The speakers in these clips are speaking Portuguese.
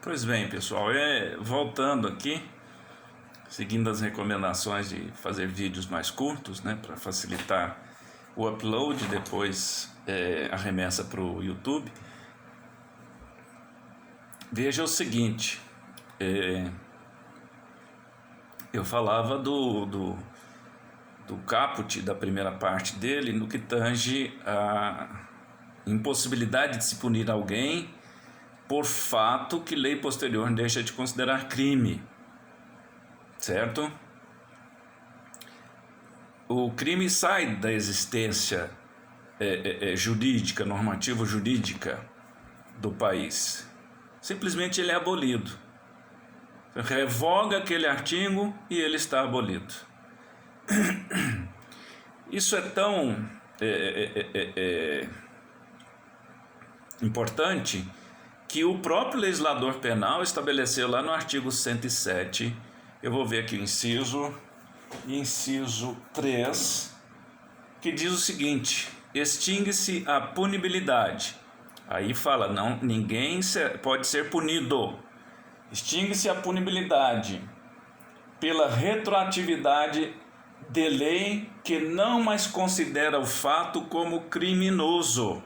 Pois bem, pessoal, voltando aqui, seguindo as recomendações de fazer vídeos mais curtos, né, para facilitar o upload, depois a remessa para o YouTube. Veja o seguinte, eu falava do caput, da primeira parte dele, no que tange a impossibilidade de se punir alguém por fato que lei posterior deixa de considerar crime, certo? O crime sai da existência jurídica, normativa jurídica do país. Simplesmente ele é abolido. Revoga aquele artigo e ele está abolido. Isso é tão importante que o próprio legislador penal estabeleceu lá no artigo 107, eu vou ver aqui o inciso 3, que diz o seguinte: extingue-se a punibilidade. Aí fala, não, ninguém pode ser punido. Extingue-se a punibilidade pela retroatividade de lei que não mais considera o fato como criminoso.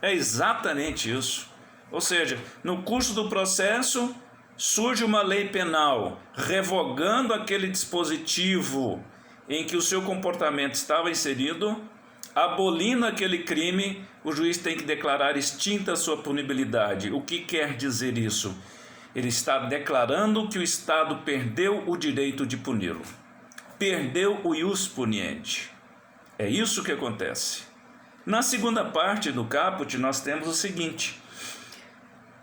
É exatamente isso. Ou seja, no curso do processo surge uma lei penal revogando aquele dispositivo em que o seu comportamento estava inserido, abolindo aquele crime, o juiz tem que declarar extinta a sua punibilidade. O que quer dizer isso? Ele está declarando que o Estado perdeu o direito de puni-lo. Perdeu o ius puniente. É isso que acontece. Na segunda parte do caput nós temos o seguinte: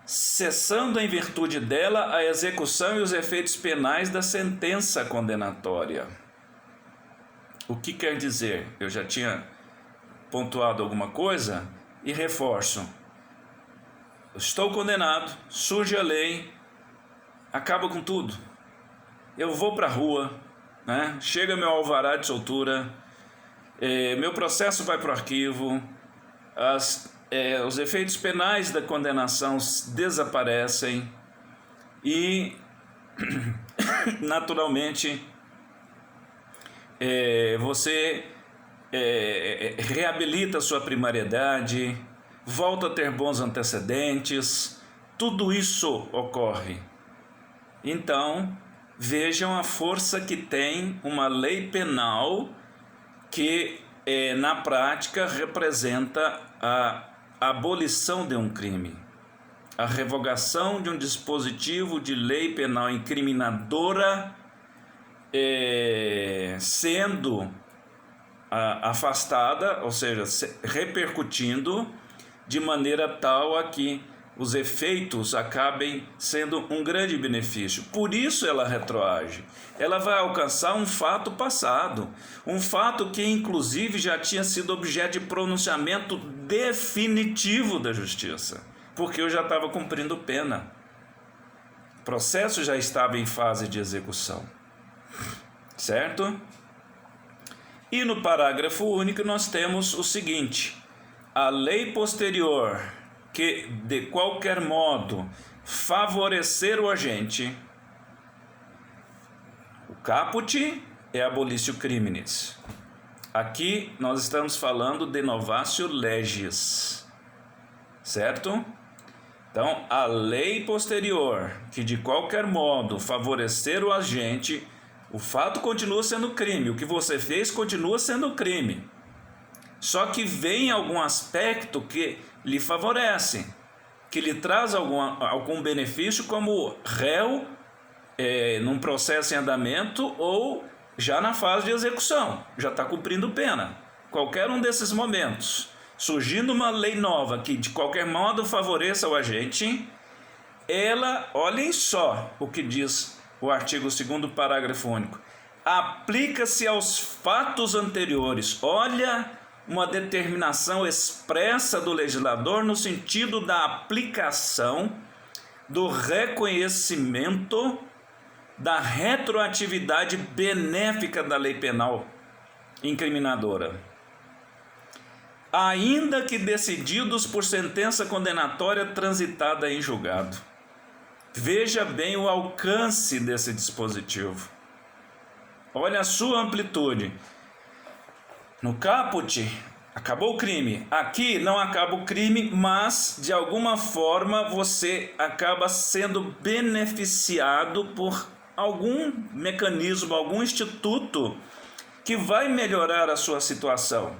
cessando em virtude dela a execução e os efeitos penais da sentença condenatória. O que quer dizer? Eu já tinha pontuado alguma coisa e reforço. Estou condenado, surge a lei, acaba com tudo. Eu vou para a rua, né? Chega meu alvará de soltura, meu processo vai para o arquivo, os efeitos penais da condenação desaparecem e, naturalmente, você reabilita a sua primariedade, volta a ter bons antecedentes, tudo isso ocorre. Então, vejam a força que tem uma lei penal que, na prática, representa a abolição de um crime, a revogação de um dispositivo de lei penal incriminadora sendo afastada, ou seja, repercutindo de maneira tal a que os efeitos acabem sendo um grande benefício. Por isso ela retroage. Ela vai alcançar um fato passado, um fato que inclusive já tinha sido objeto de pronunciamento definitivo da justiça, porque eu já estava cumprindo pena. O processo já estava em fase de execução. Certo? E no parágrafo único nós temos o seguinte: a lei posterior que de qualquer modo favorecer o agente, o caput é abolitio criminis. Aqui nós estamos falando de novatio legis, certo? Então, a lei posterior que de qualquer modo favorecer o agente, o fato continua sendo crime, o que você fez continua sendo crime. Só que vem algum aspecto que lhe favorece, que lhe traz algum benefício como réu num processo em andamento ou já na fase de execução, já está cumprindo pena. Qualquer um desses momentos, surgindo uma lei nova que de qualquer modo favoreça o agente, ela, olhem só o que diz o artigo 2º, parágrafo único, aplica-se aos fatos anteriores. Olha, uma determinação expressa do legislador no sentido da aplicação, do reconhecimento, da retroatividade benéfica da lei penal incriminadora. Ainda que decididos por sentença condenatória transitada em julgado. Veja bem o alcance desse dispositivo. Olha a sua amplitude. No caput, acabou o crime. Aqui não acaba o crime, mas de alguma forma você acaba sendo beneficiado por algum mecanismo, algum instituto que vai melhorar a sua situação.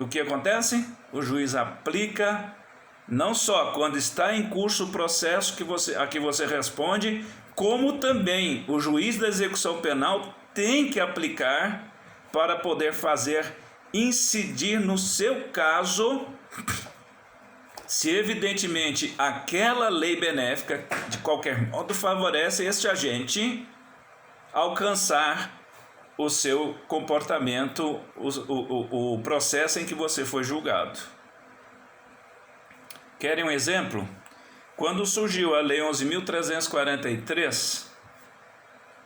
O que acontece? O juiz aplica não só quando está em curso o processo a que você responde, como também o juiz da execução penal tem que aplicar para poder fazer incidir no seu caso, se evidentemente aquela lei benéfica de qualquer modo favorece este agente alcançar o seu comportamento, o processo em que você foi julgado. Querem um exemplo? Quando surgiu a Lei 11.343,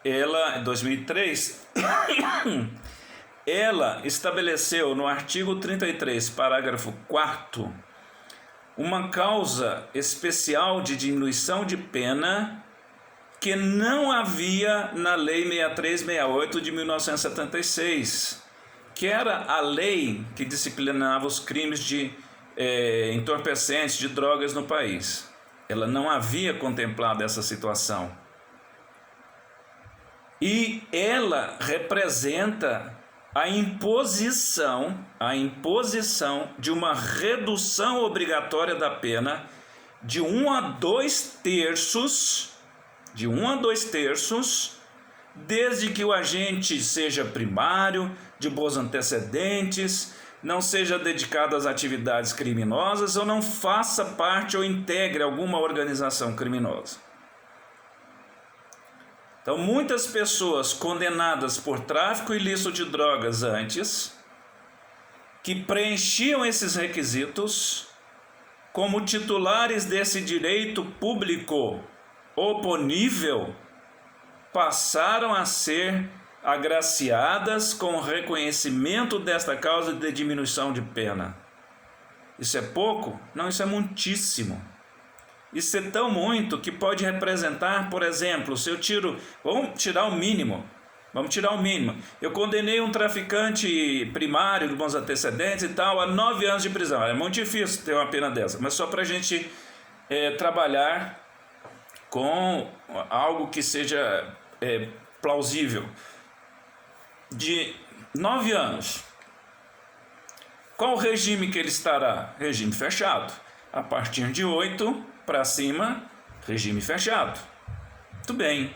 ela, em 2003, ela estabeleceu no artigo 33, parágrafo 4º, uma causa especial de diminuição de pena que não havia na Lei 6368 de 1976, que era a lei que disciplinava os crimes de entorpecentes, de drogas no país. Ela não havia contemplado essa situação. E ela representa a imposição de uma redução obrigatória da pena de 1 a 2 terços, desde que o agente seja primário, de bons antecedentes, não seja dedicado às atividades criminosas ou não faça parte ou integre alguma organização criminosa. Então, muitas pessoas condenadas por tráfico ilícito de drogas antes, que preenchiam esses requisitos, como titulares desse direito público oponível, passaram a ser agraciadas com reconhecimento desta causa de diminuição de pena. Isso é pouco? Não, isso é muitíssimo. Isso é tão muito que pode representar, por exemplo, se eu tiro, vamos tirar o mínimo. Eu condenei um traficante primário de bons antecedentes e tal a 9 anos de prisão. É muito difícil ter uma pena dessa, mas só para a gente trabalhar com algo que seja plausível. De 9 anos. Qual o regime que ele estará? Regime fechado. A partir de 8 para cima, regime fechado. Muito bem.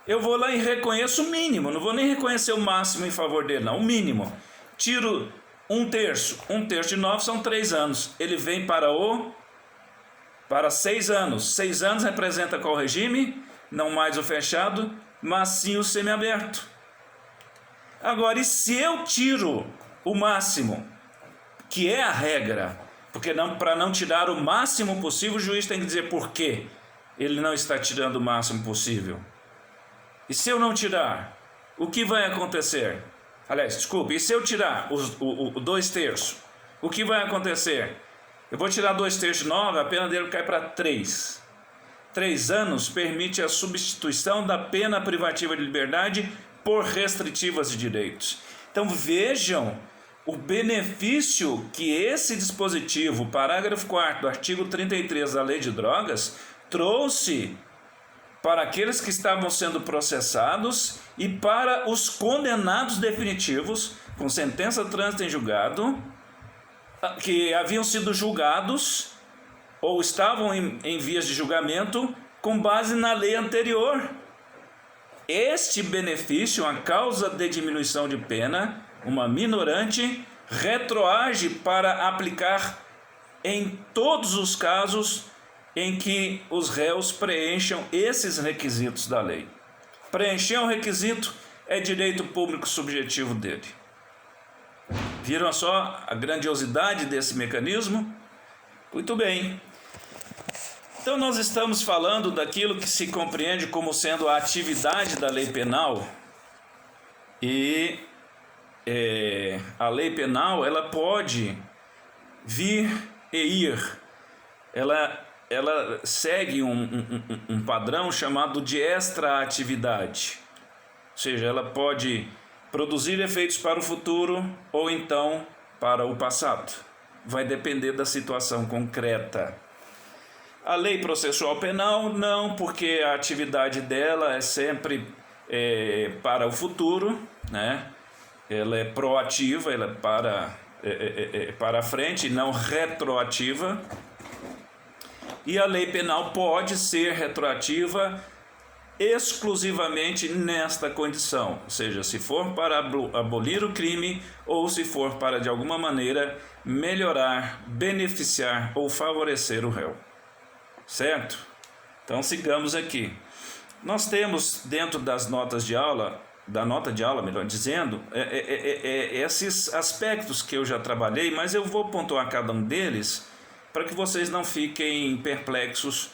Eu vou lá e reconheço o mínimo, não vou nem reconhecer o máximo em favor dele, não. O mínimo. Tiro 1 terço. 1 terço de 9 são 3 anos. Ele vem para 6 anos. 6 anos representa qual regime? Não mais o fechado, mas sim o semiaberto. Agora, e se eu tiro o máximo, que é a regra, porque para não tirar o máximo possível, o juiz tem que dizer por quê ele não está tirando o máximo possível. E se eu não tirar, o que vai acontecer? Aliás, desculpe, e se eu tirar o 2 terços, o que vai acontecer? Eu vou tirar 2 terços de 9, a pena dele cai para 3. 3 anos permite a substituição da pena privativa de liberdade por restritivas de direitos. Então vejam o benefício que esse dispositivo, parágrafo 4º do artigo 33 da Lei de Drogas, trouxe para aqueles que estavam sendo processados e para os condenados definitivos, com sentença trânsito em julgado, que haviam sido julgados ou estavam em vias de julgamento com base na lei anterior. Este benefício, a causa de diminuição de pena, uma minorante, retroage para aplicar em todos os casos em que os réus preencham esses requisitos da lei. Preencher um requisito é direito público subjetivo dele. Viram só a grandiosidade desse mecanismo? Muito bem. Então nós estamos falando daquilo que se compreende como sendo a atividade da lei penal. E a lei penal, ela pode vir e ir. Ela ela segue um padrão chamado de extraatividade. Ou seja, ela pode produzir efeitos para o futuro ou então para o passado. Vai depender da situação concreta. A lei processual penal não, porque a atividade dela é sempre para o futuro, né? Ela é proativa, ela é para frente, não retroativa. E a lei penal pode ser retroativa exclusivamente nesta condição, ou seja, se for para abolir o crime ou se for para de alguma maneira melhorar, beneficiar ou favorecer o réu. Certo? Então sigamos aqui. Nós temos dentro das notas de aula, da nota de aula, melhor dizendo, esses aspectos que eu já trabalhei, mas eu vou pontuar cada um deles para que vocês não fiquem perplexos,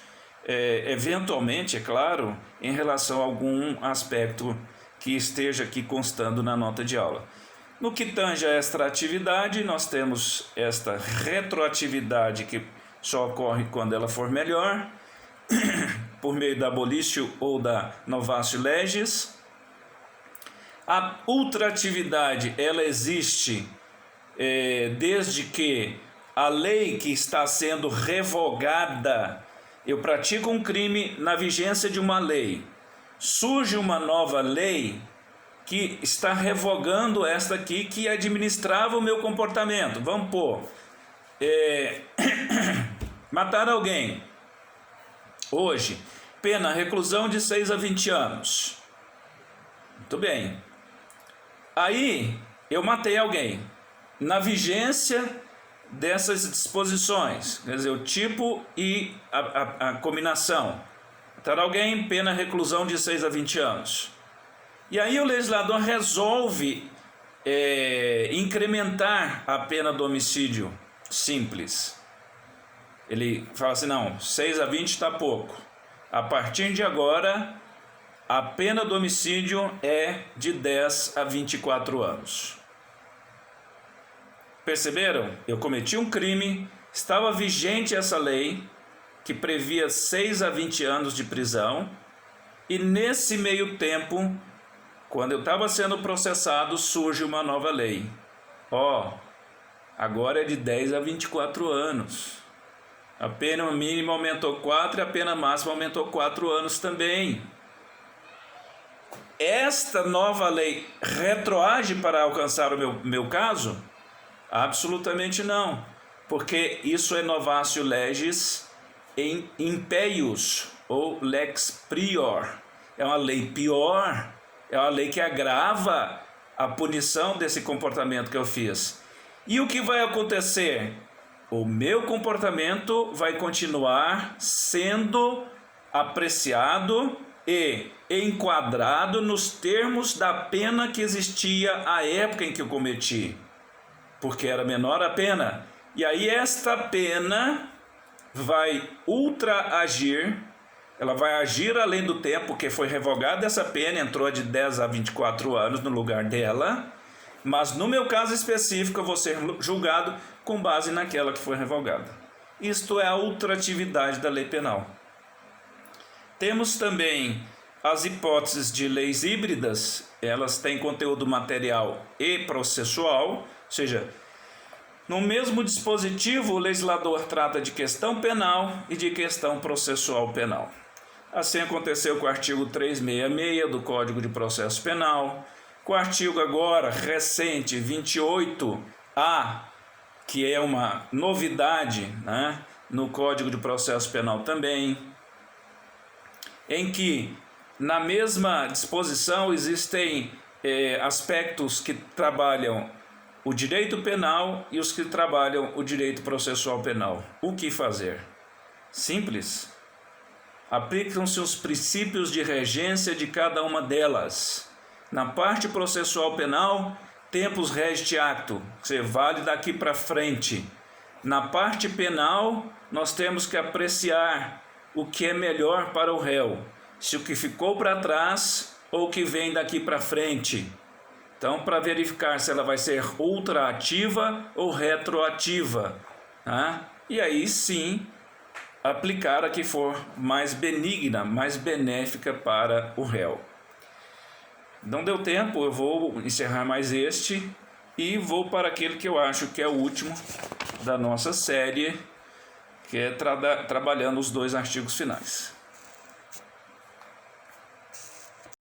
eventualmente, é claro, em relação a algum aspecto que esteja aqui constando na nota de aula. No que tange a extraatividade, nós temos esta retroatividade que só ocorre quando ela for melhor, por meio da abolitio ou da novatio legis. A ultraatividade, ela existe desde que a lei que está sendo revogada, eu pratico um crime na vigência de uma lei, surge uma nova lei que está revogando esta aqui que administrava o meu comportamento. Vamos pôr, matar alguém, hoje, pena reclusão de 6 a 20 anos. Muito bem. Aí, eu matei alguém. Na vigência dessas disposições, quer dizer, o tipo e a combinação. Matar alguém, pena reclusão de 6 a 20 anos. E aí o legislador resolve incrementar a pena do homicídio simples. Ele fala assim, não, 6 a 20 está pouco. A partir de agora, a pena do homicídio é de 10 a 24 anos. Perceberam? Eu cometi um crime, estava vigente essa lei, que previa 6 a 20 anos de prisão, e nesse meio tempo, quando eu estava sendo processado, surge uma nova lei. Agora é de 10 a 24 anos. A pena mínima aumentou 4 e a pena máxima aumentou 4 anos também. Esta nova lei retroage para alcançar o meu caso? Absolutamente não, porque isso é novatio legis em impeius, ou lex prior. É uma lei pior, é uma lei que agrava a punição desse comportamento que eu fiz. E o que vai acontecer? O meu comportamento vai continuar sendo apreciado e enquadrado nos termos da pena que existia à época em que eu cometi, porque era menor a pena. E aí esta pena vai ultraagir, ela vai agir além do tempo, porque foi revogada essa pena, entrou de 10 a 24 anos no lugar dela, mas no meu caso específico eu vou ser julgado com base naquela que foi revogada. Isto é a ultratividade da lei penal. Temos também as hipóteses de leis híbridas, elas têm conteúdo material e processual, ou seja, no mesmo dispositivo o legislador trata de questão penal e de questão processual penal. Assim aconteceu com o artigo 366 do Código de Processo Penal, com o artigo agora recente 28A, que é uma novidade, né, no Código de Processo Penal também, em que na mesma disposição existem aspectos que trabalham o direito penal e os que trabalham o direito processual penal. O que fazer? Simples. Aplicam-se os princípios de regência de cada uma delas. Na parte processual penal, tempus regit actu, que vale daqui para frente. Na parte penal, nós temos que apreciar o que é melhor para o réu, se o que ficou para trás ou o que vem daqui para frente. Então, para verificar se ela vai ser ultraativa ou retroativa. Tá? E aí sim, aplicar a que for mais benigna, mais benéfica para o réu. Não deu tempo, eu vou encerrar mais este e vou para aquele que eu acho que é o último da nossa série, que é trabalhando os 2 artigos finais.